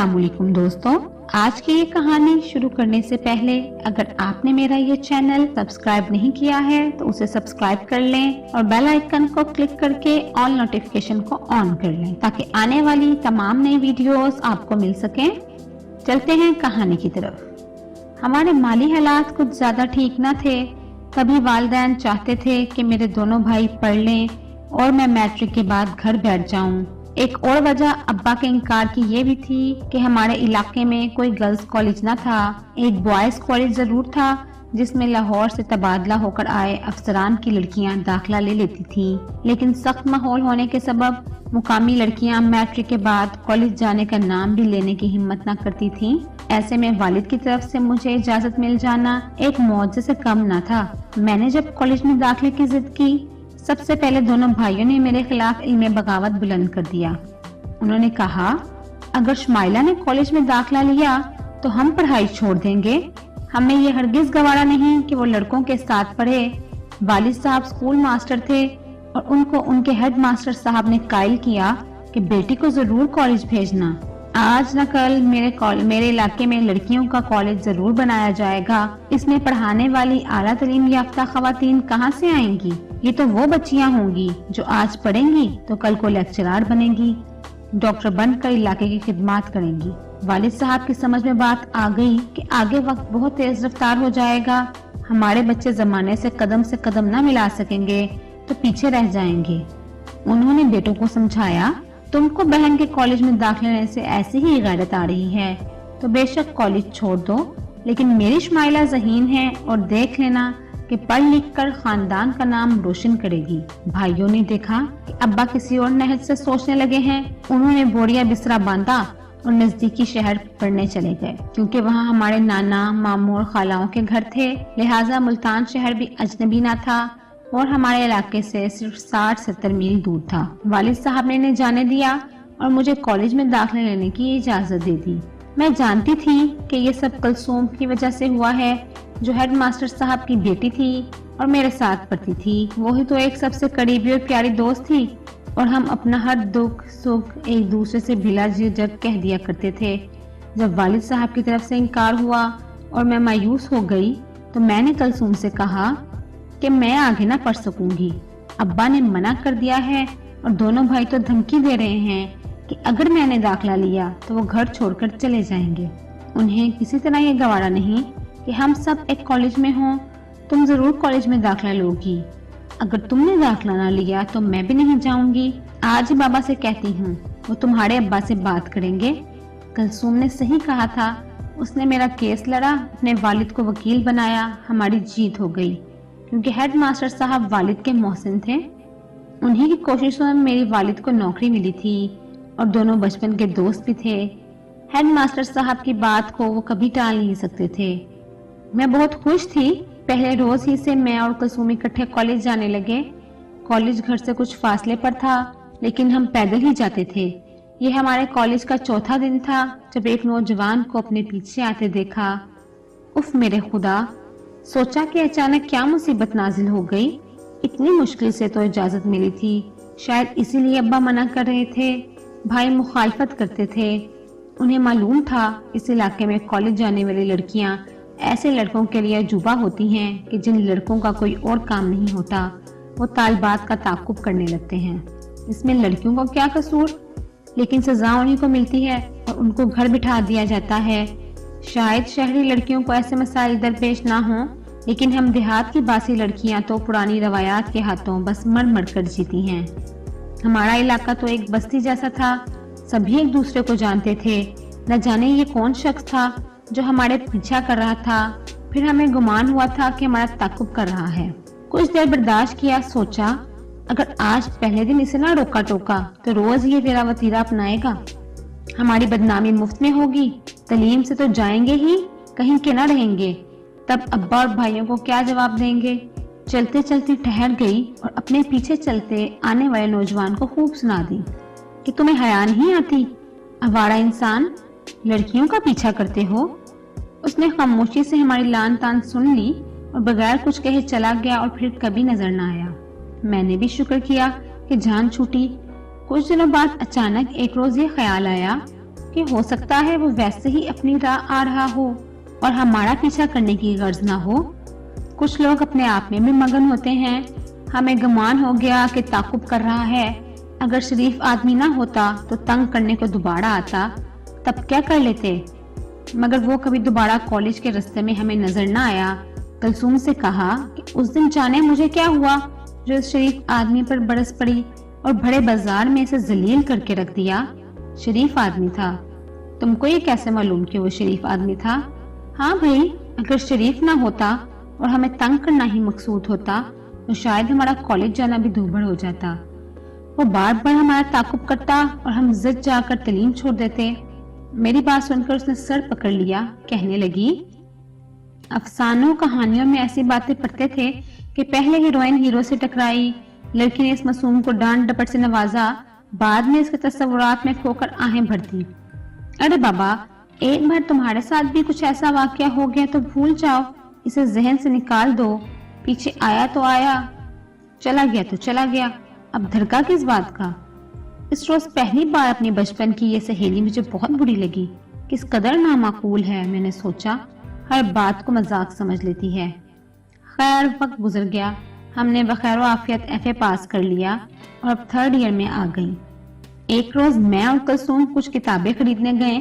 अस्सलाम वालेकुम दोस्तों, आज की ये कहानी शुरू करने से पहले अगर आपने मेरा ये चैनल सब्सक्राइब नहीं किया है तो उसे सब्सक्राइब कर लें और बेल आइकन को क्लिक करके ऑल नोटिफिकेशन को ऑन कर लें ताकि आने वाली तमाम नई वीडियोस आपको मिल सकें। चलते हैं कहानी की तरफ। हमारे माली हालात कुछ ज्यादा ठीक न थे, तभी वालिदैन चाहते थे कि मेरे दोनों भाई पढ़ लें और मैं मैट्रिक के बाद घर बैठ जाऊं। एक और वजह अब्बा के इनकार की ये भी थी कि हमारे इलाके में कोई गर्ल्स कॉलेज न था। एक बॉयज कॉलेज जरूर था जिसमें लाहौर से तबादला होकर आए अफसरान की लड़कियां दाखिला ले लेती थीं, लेकिन सख्त माहौल होने के सबब मुकामी लड़कियां मैट्रिक के बाद कॉलेज जाने का नाम भी लेने की हिम्मत न करती थीं। ऐसे में वालिद की तरफ से मुझे इजाजत मिल जाना एक मौजे से कम न था। मैंने जब कॉलेज में दाखिले की जिद की, सबसे पहले दोनों भाइयों ने मेरे खिलाफ इल्मे बगावत बुलंद कर दिया। उन्होंने कहा, अगर शमाइला ने कॉलेज में दाखिला लिया तो हम पढ़ाई छोड़ देंगे। हमें ये हरगिज गवारा नहीं कि वो लड़कों के साथ पढ़े। वालिद साहब स्कूल मास्टर थे और उनको उनके हेड मास्टर साहब ने कायल किया कि बेटी को जरूर कॉलेज भेजना। आज न कल मेरे इलाके में लड़कियों का कॉलेज जरूर बनाया जाएगा। इसमें पढ़ाने वाली आला तालीम याफ्ता खवातीन कहाँ से आएंगी? ये तो वो बच्चियाँ होंगी जो आज पढ़ेंगी तो कल को लेक्चरार बनेंगी, डॉक्टर बनकर इलाके की खिदमत करेंगी। वालिद साहब की समझ में बात आ गई कि आगे वक्त बहुत तेज रफ्तार हो जाएगा। हमारे बच्चे जमाने से कदम न मिला सकेंगे तो पीछे रह जाएंगे। उन्होंने बेटों को समझाया, तुमको बहन के कॉलेज में दाखिले लेने से ऐसी ही गैरत आ रही है तो बेशक कॉलेज छोड़ दो, लेकिन मेरी शमाइला ज़हीन है और देख लेना कि पढ़ लिख कर खानदान का नाम रोशन करेगी। भाइयों ने देखा कि अब्बा किसी और नहज से सोचने लगे हैं। उन्होंने बोरिया बिस्तरा बांधा और नजदीकी शहर पढ़ने चले गए। क्योंकि वहाँ हमारे नाना मामू और खालाओं के घर थे, लिहाजा मुल्तान शहर भी अजनबी न था और हमारे इलाके से सिर्फ 60-70 मील दूर था। वालिद साहब ने इन्हें जाने दिया और मुझे कॉलेज में दाखिला लेने की इजाजत दे दी। मैं जानती थी कि ये सब कलसूम की वजह से हुआ है, जो हेड मास्टर साहब की बेटी थी और मेरे साथ पढ़ती थी। वही तो एक सबसे करीबी और प्यारी दोस्त थी और हम अपना हर दुख सुख एक दूसरे से बिला झिझक कह दिया करते थे। जब वालिद साहब की तरफ से इनकार हुआ और मैं मायूस हो गई तो मैंने कलसूम से कहा कि मैं आगे ना पढ़ सकूंगी। अब्बा ने मना कर दिया है और दोनों भाई तो धमकी दे रहे हैं कि अगर मैंने दाखिला लिया तो वो घर छोड़कर चले जाएंगे। उन्हें किसी तरह ये गवारा नहीं कि हम सब एक कॉलेज में हों। तुम जरूर कॉलेज में दाखिला लोगी। अगर तुमने दाखिला ना लिया तो मैं भी नहीं जाऊंगी। आज ही बाबा से कहती हूँ, वो तुम्हारे अब्बा से बात करेंगे। कलसूम ने सही कहा था। उसने मेरा केस लड़ा, अपने वालिद को वकील बनाया। हमारी जीत हो गई क्योंकि हेड मास्टर साहब वालिद के मोहसिन थे। उन्हीं की कोशिशों में मेरी वालिद को नौकरी मिली थी और दोनों बचपन के दोस्त भी थे। हेड मास्टर साहब की बात को वो कभी टाल नहीं सकते थे। मैं बहुत खुश थी। पहले रोज ही से मैं और कलसूम इकट्ठे कॉलेज जाने लगे। कॉलेज घर से कुछ फासले पर था, लेकिन हम पैदल ही जाते थे। ये हमारे कॉलेज का चौथा दिन था जब एक नौजवान को अपने पीछे आते देखा। उफ मेरे खुदा, सोचा कि अचानक क्या मुसीबत नाजिल हो गई। इतनी मुश्किल से तो इजाजत मिली थी, शायद इसीलिए अब्बा मना कर रहे थे। भाई मुखालफत करते थे। उन्हें मालूम था इस इलाके में कॉलेज जाने वाली लड़कियां ऐसे लड़कों के लिए अजूबा होती हैं कि जिन लड़कों का कोई और काम नहीं होता वो तालिबात का ताकुब करने लगते हैं। इसमें लड़कियों को क्या कसूर, लेकिन सजा उन्हीं को मिलती है और उनको घर बिठा दिया जाता है। शायद शहरी लड़कियों को ऐसे मसाइल दरपेश ना हो, लेकिन हम देहात की बासी लड़कियां तो पुरानी रवायात के हाथों बस मर मर कर जीती हैं। हमारा इलाका तो एक बस्ती जैसा था, सभी एक दूसरे को जानते थे। न जाने ये कौन शख्स था जो हमारे पीछा कर रहा था, फिर हमें गुमान हुआ था कि हमारा ताकुब कर रहा है। कुछ देर बर्दाश्त किया, सोचा अगर आज पहले दिन इसे ना रोका टोका तो रोज ये तेरा वतीरा अपनाएगा। हमारी बदनामी मुफ्त में होगी, तालीम से तो जाएंगे ही, कहीं के ना रहेंगे। तब अब्बा और भाइयों को क्या जवाब देंगे। चलते चलते ठहर गई और अपने पीछे चलते आने वाले नौजवान को खूब सुना दी कि तुम्हें हया नहीं आती, आवारा इंसान, लड़कियों का पीछा करते हो। उसने खामोशी से हमारी लान तान सुन ली और बगैर कुछ कहे चला गया और फिर कभी नजर न आया। मैंने भी शुक्र किया कि जान छूटी। कुछ दिनों बाद अचानक एक रोज ये ख्याल आया کہ ہو سکتا ہے وہ ویسے ہی اپنی راہ آ رہا ہو اور ہمارا پیچھا کرنے کی غرض نہ ہو۔ کچھ لوگ اپنے آپ میں بھی مگن ہوتے ہیں۔ ہمیں گمان ہو گیا کہ تعاقب کر رہا ہے۔ اگر شریف آدمی نہ ہوتا تو تنگ کرنے کو دوبارہ آتا، تب کیا کر لیتے؟ مگر وہ کبھی دوبارہ کالج کے رستے میں ہمیں نظر نہ آیا۔ کلثوم سے کہا کہ اس دن جانے مجھے کیا ہوا جو اس شریف آدمی پر برس پڑی اور بڑے بازار میں اسے ذلیل کر کے رکھ دیا۔ شریف آدمی تھا۔ تم کو یہ کیسے معلوم کہ وہ شریف آدمی تھا؟ ہاں بھائی، اگر شریف نہ ہوتا اور ہمیں تنگ کرنا ہی مقصود ہوتا تو شاید ہمارا کالج جانا بھی دوبھر ہو جاتا۔ وہ بار بار ہمارا تعاقب کرتا اور ہم زد جا کر تعلیم چھوڑ دیتے۔ میری بات سن کر اس نے سر پکڑ لیا، کہنے لگی، افسانوں کہانیوں میں ایسی باتیں پڑھتے تھے کہ پہلے ہیروئن ہیرو سے ٹکرائی، لڑکی نے اس معصوم کو ڈانٹ ڈپٹ سے نوازا، بعد میں اس کے تصورات میں کھو کر آہیں بھرتی۔ ارے بابا، ایک بار تمہارے ساتھ بھی کچھ ایسا واقعہ ہو گیا تو بھول جاؤ، اسے ذہن سے نکال دو۔ پیچھے آیا تو آیا، چلا گیا تو چلا گیا، اب دھڑکا کس بات کا؟ اس روز پہلی بار اپنی بچپن کی یہ سہیلی مجھے بہت بری لگی۔ کس قدر نامعقول ہے، میں نے سوچا، ہر بات کو مذاق سمجھ لیتی ہے۔ خیر، وقت گزر گیا، ہم نے بخیر و عافیت ایف اے پاس کر لیا اور اب تھرڈ ایئر میں آ گئی۔ ایک روز میں اور کلثوم کچھ کتابیں خریدنے گئے۔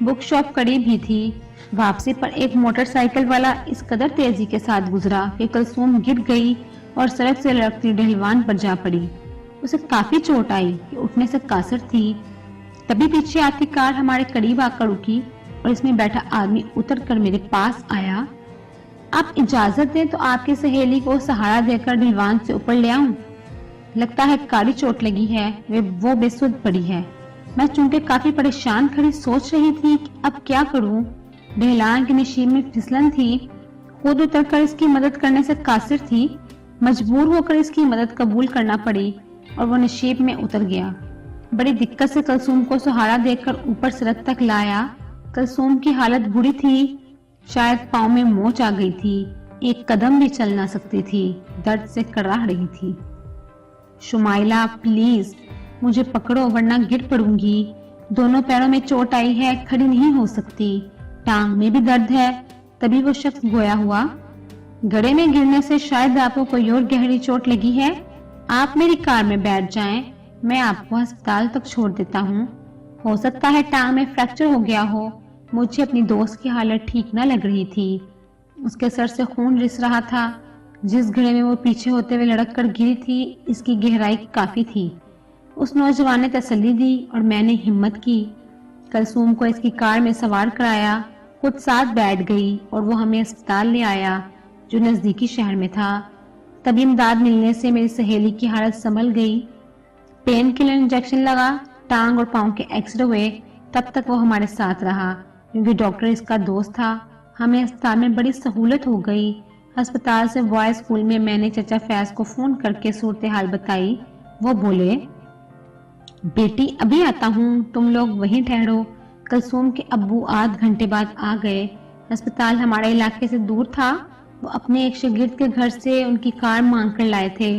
بک شاپ قریب ہی تھی۔ واپسی پر ایک موٹر سائیکل والا اس قدر تیزی کے ساتھ گزرا کہ کلثوم گر گئی اور سڑک سے لڑکتی ڈھلوان پر جا پڑی۔ اسے کافی چوٹ آئی کہ اٹھنے سے قاصر تھی۔ تبھی پیچھے آتی کار ہمارے قریب آ کر رکی اور اس میں بیٹھا آدمی اتر کر میرے پاس آیا۔ آپ اجازت دیں تو آپ کی سہیلی کو سہارا دے کر ڈھلوان سے اوپر لے آؤں؟ لگتا ہے کاری چوٹ لگی ہے، وہ بے سدھ پڑی ہے۔ میں چونکہ کافی پریشان کھڑی سوچ رہی تھی کہ اب کیا کروں۔ ڈھلان کی نشیب میں پھسلن تھی، خود اتر کر اس کی مدد کرنے سے قاصر تھی، مجبور ہو کر اس کی مدد قبول کرنا پڑی اور وہ نشیب میں اتر گیا۔ بڑی دقت سے کلثوم کو سہارا دے کر اوپر سڑک تک لایا۔ کلثوم کی حالت بری تھی، شاید پاؤں میں موچ آ گئی تھی، ایک قدم بھی چل نہ سکتی تھی، درد سے کراہ رہی تھی۔ شمائلہ پلیز مجھے پکڑو ورنہ گر پڑوں گی، دونوں پیروں میں چوٹ آئی ہے، کھڑی نہیں ہو سکتی، ٹانگ میں بھی درد ہے۔ تبھی وہ شخص گویا ہوا، گڑھے میں گرنے سے شاید آپ کو کوئی اور گہری چوٹ لگی ہے، آپ میری کار میں بیٹھ جائیں، میں آپ کو ہسپتال تک چھوڑ دیتا ہوں، ہو سکتا ہے ٹانگ میں فریکچر ہو گیا ہو۔ مجھے اپنی دوست کی حالت ٹھیک نہ لگ رہی تھی، اس کے سر سے خون رس رہا تھا، جس گھڑے میں وہ پیچھے ہوتے ہوئے لڑک کر گری تھی اس کی گہرائی کافی تھی۔ اس نوجوان نے تسلی دی اور میں نے ہمت کی، کلثوم کو اس کی کار میں سوار کرایا، خود ساتھ بیٹھ گئی اور وہ ہمیں اسپتال لے آیا جو نزدیکی شہر میں تھا۔ تبھی امداد ملنے سے میری سہیلی کی حالت سنبھل گئی، پین کلر انجیکشن لگا، ٹانگ اور پاؤں کے ایکس رے ہوئے، تب تک وہ ہمارے ساتھ رہا کیونکہ ڈاکٹر اس کا دوست تھا۔ ہمیں اسپتال میں بڑی سہولت ہو گئی۔ ہسپتال سے بوائے اسکول میں میں نے چچا فیض کو فون کر کے صورتحال بتائی۔ وہ بولے، بیٹی ابھی آتا ہوں، تم لوگ وہیں ٹھہرو۔ کلثوم کے ابو آدھ گھنٹے بعد آ گئے۔ ہسپتال ہمارے علاقے سے دور تھا، وہ اپنے ایک شاگرد کے گھر سے ان کی کار مانگ کر لائے تھے۔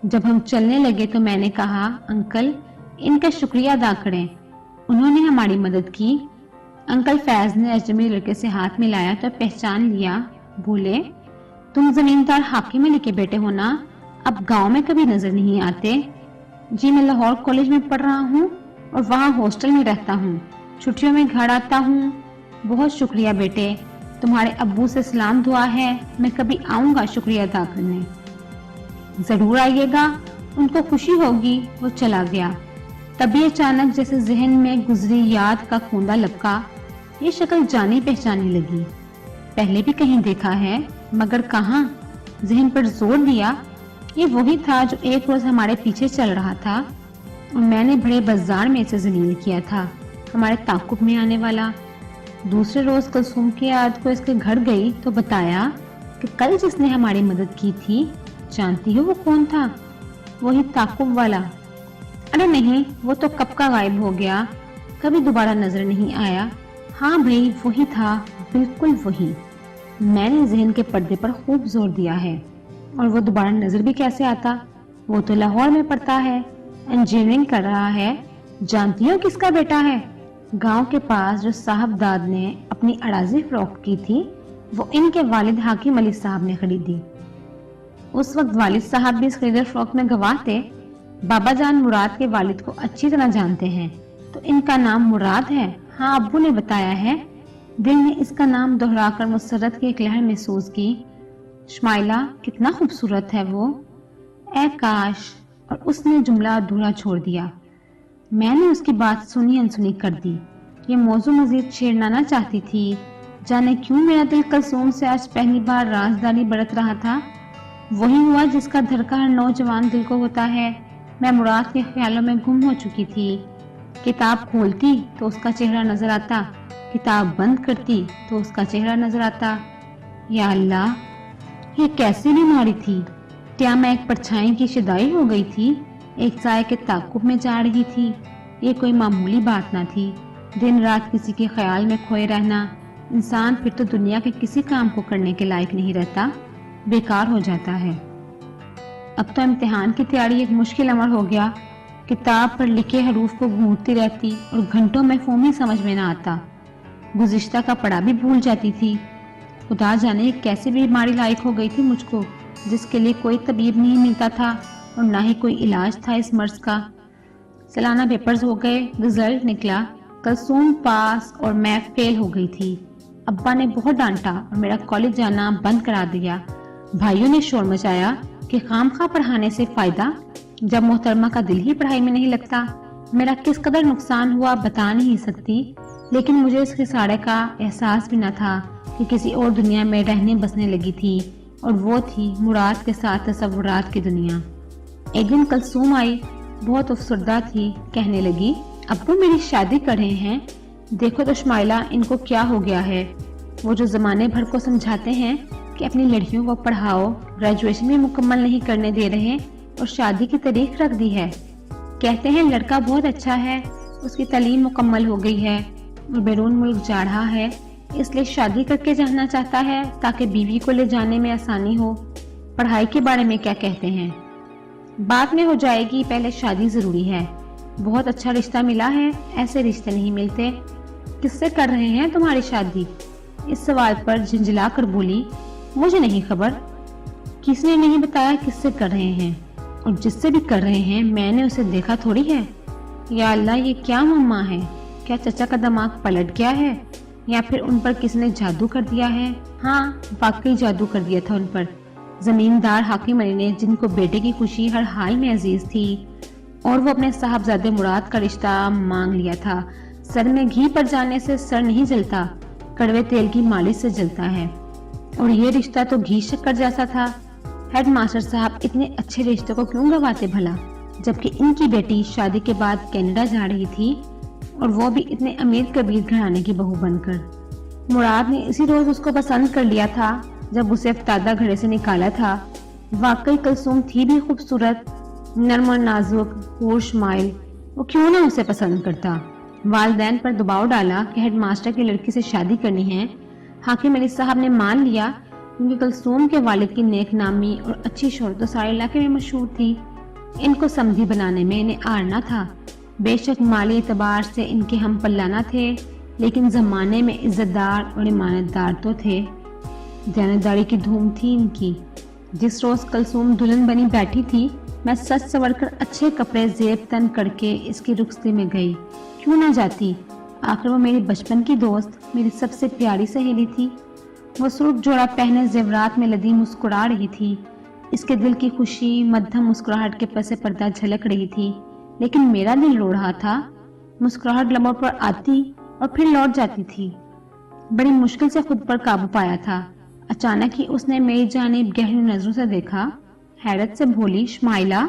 جب ہم چلنے لگے تو میں نے کہا، انکل ان کا شکریہ ادا کریں، انہوں نے ہماری مدد کی۔ انکل فیض نے اجنبی لڑکے سے ہاتھ ملایا تو پہچان لیا۔ بولے، تم زمیندار حاکم علی کے بیٹے ہو نا؟ اب گاؤں میں کبھی نظر نہیں آتے؟ جی میں لاہور کالج میں پڑھ رہا ہوں اور وہاں ہاسٹل میں رہتا ہوں، چھٹیوں میں گھر آتا ہوں۔ بہت شکریہ بیٹے، تمہارے ابو سے سلام دعا ہے، میں کبھی آؤں گا شکریہ ادا کرنے۔ ضرور آئیے گا، ان کو خوشی ہوگی۔ وہ چلا گیا۔ تبھی اچانک جیسے ذہن میں گزری یاد کا کوندا لپکا، یہ شکل جانی پہچانی لگی، پہلے بھی کہیں دیکھا ہے مگر کہاں۔ ذہن پر زور دیا، یہ وہی تھا جو ایک روز ہمارے پیچھے چل رہا تھا اور میں نے بڑے بازار میں اسے ذلیل کیا تھا، ہمارے تعاقب میں آنے والا۔ دوسرے روز کلثوم کی یاد کو اس کے گھر گئی تو بتایا کہ کل جس نے ہماری مدد کی تھی، جانتی ہو وہ کون تھا؟ وہی تعاقب والا۔ ارے نہیں، وہ تو کب کا غائب ہو گیا، کبھی دوبارہ نظر نہیں آیا۔ ہاں بھائی وہی تھا، بالکل وہی۔ میں نے ذہن کے پردے پر خوب زور دیا ہے، اور وہ دوبارہ نظر بھی کیسے آتا؟ وہ تو لاہور میں پڑھتا ہے، انجینئرنگ کر رہا ہے۔ جانتی ہو کس کا بیٹا ہے؟ गांव के पास जो साहबजाद ने अपनी अराजी फरोख्त की थी वो इनके वालिद हाकिम अली साहब ने खरीदी। उस वक्त वालिद साहब भी इस खरीदर फरोख्त में गवाह थे। बाबा जान मुराद के वालिद को अच्छी तरह जानते हैं, तो इनका नाम मुराद है। हाँ, अब्बू ने बताया है। दिल ने इसका नाम दोहराकर मुसरत की एक लहर महसूस की। शमाइला, कितना खूबसूरत है वो। ए काश। और उसने जुमला अधूरा छोड़ दिया। मैंने उसकी बात सुनी अनसुनी कर दी। ये मौजू मजीद छेड़ना चाहती थी। जाने क्यों मेरा दिल कलसूम से आज पहली बार राजदारी बरत रहा था। वही हुआ जिसका धड़का हर नौजवान दिल को होता है। मैं मुराद के ख्यालों में गुम हो चुकी थी। किताब खोलती तो उसका चेहरा नजर आता, किताब बंद करती तो उसका चेहरा नजर आता। या अल्लाह, ये कैसी बीमारी थी। क्या मैं एक परछाई की शिदाई हो गई थी, एक साए के ताकुब में जा रही थी। ये कोई मामूली बात ना थी। दिन रात किसी के ख्याल में खोए रहना, इंसान फिर तो दुनिया के किसी काम को करने के लायक नहीं रहता, बेकार हो जाता है। अब तो इम्तिहान की तैयारी एक मुश्किल अमर हो गया। किताब पर लिखे हरूफ को गूंथती रहती और घंटों में फोम ही समझ में ना आता। गुज़िश्ता का पढ़ा भी भूल जाती थी। खुदा जाने कैसी बीमारी लायक हो गई थी मुझको, जिसके लिए कोई तबीब नहीं मिलता था और ना ही कोई इलाज था इस मर्ज का। सालाना पेपर्स हो गए, रिजल्ट निकला। कलसूम पास और मैं फेल हो गई थी। अब्बा ने बहुत डांटा और मेरा कॉलेज जाना बंद करा दिया। भाइयों ने शोर मचाया कि खामखा पढ़ाने से फायदा, जब मोहतरमा का दिल ही पढ़ाई में नहीं लगता। मेरा किस कदर नुकसान हुआ बता नहीं सकती, लेकिन मुझे इस खिसारे का एहसास भी न था कि किसी और दुनिया में रहने बसने लगी थी, और वो थी मुराद के साथ तसव्वुरात की दुनिया। एक दिन कलसूम आई, बहुत अफसरदा थी। कहने लगी, अब्बू मेरी शादी कर रहे हैं। देखो तो शमाइला, इनको क्या हो गया है। वो जो जमाने भर को समझाते हैं कि अपनी लड़कियों को पढ़ाओ, ग्रेजुएशन भी मुकम्मल नहीं करने दे रहे और शादी की तारीख रख दी है। कहते हैं लड़का बहुत अच्छा है, उसकी तालीम मुकम्मल हो गई है और बैरून मुल्क जा रहा है, इसलिए शादी करके जाना चाहता है ताकि बीवी को ले जाने में आसानी हो। पढ़ाई के बारे में क्या कहते हैं? बाद में हो जाएगी, पहले शादी जरूरी है। बहुत अच्छा रिश्ता मिला है, ऐसे रिश्ते नहीं मिलते। किससे कर रहे हैं तुम्हारी शादी? इस सवाल पर झिंझला कर बोली, मुझे नहीं खबर। किसने नहीं बताया किससे कर रहे हैं, और जिससे भी कर रहे हैं मैंने उसे देखा थोड़ी है। या अल्लाह, ये क्या मम्मा है? क्या चचा का दिमाग पलट गया है, या फिर उन पर किसने जादू कर दिया है? हाँ, वाकई जादू कर दिया था उन पर। जमींदार हाकिम अली ने, जिनको बेटे की खुशी हर हाल में अजीज थी, और वो अपने साहबजादे मुराद का रिश्ता मांग लिया था। सर में घी पर जाने से सर नहीं जलता, कड़वे तेल की मालिश से जलता है, और ये रिश्ता तो घी शक्कर जैसा था। हेड मास्टर साहब इतने अच्छे रिश्ते को क्यों गवाते भला, जबकि इनकी बेटी शादी के बाद कनाडा जा रही थी, और वो भी इतने अमीर कबीर घराने की बहू बनकर। मुराद ने इसी रोज उसको पसंद कर लिया था जब उसे अफ्तादा घरे से निकाला था। वाकई कलसूम थी भी खूबसूरत, नर्म और नाजुक, होशमाइल। वो क्यों ना उसे पसंद करता। वालिदैन पर दबाव डाला कि हेड मास्टर की लड़की से शादी करनी है। हाकिम अली साहब ने मान लिया, क्योंकि कलसूम के वालिद की नेक नामी और अच्छी शोहरत तो सारे इलाके में मशहूर थी। इनको समधी बनाने में इन्हें आर न था। बेशक माली एतबार से इनके हम पल्लाना थे, लेकिन जमाने में इज्जतदार और ईमानदार तो थे। जानदारी की धूम थी इनकी। जिस रोज कलसूम दुल्हन बनी बैठी थी, मैं सच सवर कर अच्छे कपड़े जेब तन करके इसकी रुखसती में गई। क्यों ना जाती, आखिर वो मेरी बचपन की दोस्त, मेरी सबसे प्यारी सहेली थी। वो सुर्ख जोड़ा पहने जेवरात में लदी मुस्कुरा रही थी। इसके दिल की खुशी मध्यम मुस्कुराहट के पसे पर्दा झलक रही थी, लेकिन मेरा दिल रो रहा था। मुस्कुराहट लबों पर आती और फिर लौट जाती थी। बड़ी मुश्किल से खुद पर काबू पाया था। अचानक ही उसने मेरी जानिब गहरी नजरों से देखा। हैरत से बोली, शमाइला,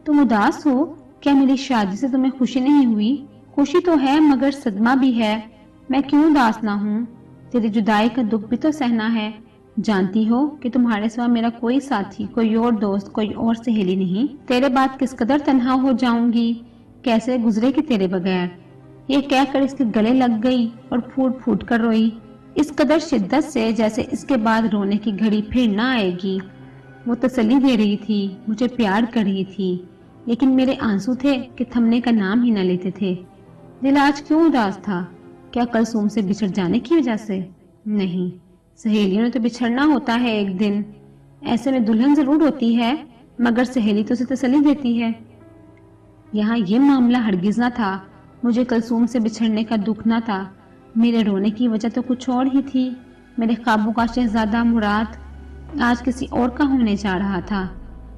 तुम उदास हो क्या? मेरी शादी से तुम्हें खुशी नहीं हुई? खुशी तो है, मगर सदमा भी है। मैं क्यों उदास ना हूँ? तेरी जुदाई का दुख भी तो सहना है। जानती हो कि तुम्हारे सिवा मेरा कोई साथी, कोई और दोस्त, कोई और सहेली नहीं। तेरे बाद किस कदर तन्हा हो जाऊंगी, कैसे गुजरेगी तेरे बगैर। ये कहकर इसके गले लग गई और फूट फूट कर रोई, इस कदर शिद्दत से जैसे इसके बाद रोने की घड़ी फिर ना आएगी। वो तसल्ली दे रही थी, मुझे प्यार कर रही थी, लेकिन मेरे आंसू थे कि थमने का नाम ही न लेते थे। دل آج کیوں اداس تھا؟ کیا کلثوم سے بچھڑ جانے کی وجہ سے؟ نہیں، سہیلیوں نے تو بچھڑنا ہوتا ہے ایک دن، ایسے میں دلہن ضرور ہوتی ہے، مگر سہیلی تو اسے تسلی دیتی ہے۔ یہاں یہ معاملہ ہرگز نہ تھا، مجھے کلثوم سے بچھڑنے کا دکھ نہ تھا، میرے رونے کی وجہ تو کچھ اور ہی تھی۔ میرے خوابوں کا شہزادہ مراد آج کسی اور کا ہونے جا رہا تھا،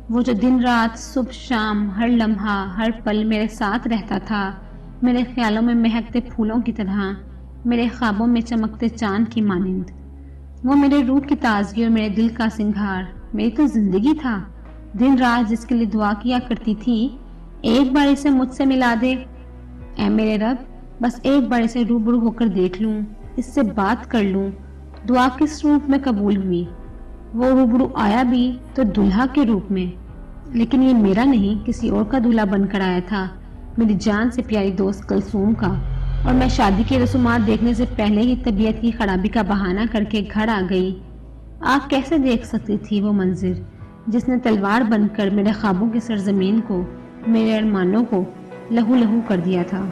وہ جو دن رات صبح شام ہر لمحہ ہر پل میرے ساتھ رہتا تھا، میرے خیالوں میں مہکتے پھولوں کی طرح، میرے خوابوں میں چمکتے چاند کی مانند، وہ میرے روح کی تازگی اور میرے دل کا سنگھار، میری تو زندگی تھا، دن رات جس کے لیے دعا کیا کرتی تھی، ایک بار اسے مجھ سے ملا دے۔ اے میرے رب، بس ایک بار اسے روبرو ہو کر دیکھ لوں، اس سے بات کر لوں۔ دعا کس روپ میں قبول ہوئی؟ وہ روبرو آیا بھی تو دلہا کے روپ میں، لیکن یہ میرا نہیں، کسی اور کا دلہا بن کر آیا تھا، میری جان سے پیاری دوست کلثوم کا، اور میں شادی کی رسومات دیکھنے سے پہلے ہی طبیعت کی خرابی کا بہانہ کر کے گھر آ گئی۔ آپ کیسے دیکھ سکتی تھی وہ منظر جس نے تلوار بن کر میرے خوابوں کی سرزمین کو، میرے ارمانوں کو لہو لہو کر دیا تھا۔